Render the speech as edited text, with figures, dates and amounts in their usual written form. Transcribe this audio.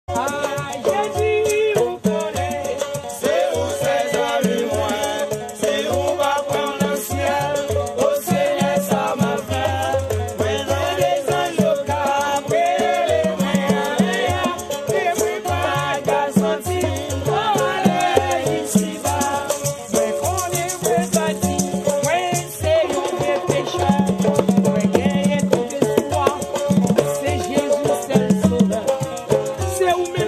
Ah, Jésus, vous connaissez, c'est où ses amis, moi, c'est où va prendre le ciel, au Seigneur, ça m'a fait, présent des anges, après les moyens, et oui, pas qu'à sentir, oh, allez, ici, bas, mais qu'on est présenté, oui, c'est où les pécheurs, oui, gagner tout espoir, c'est Jésus, c'est le sauveur, c'est où mes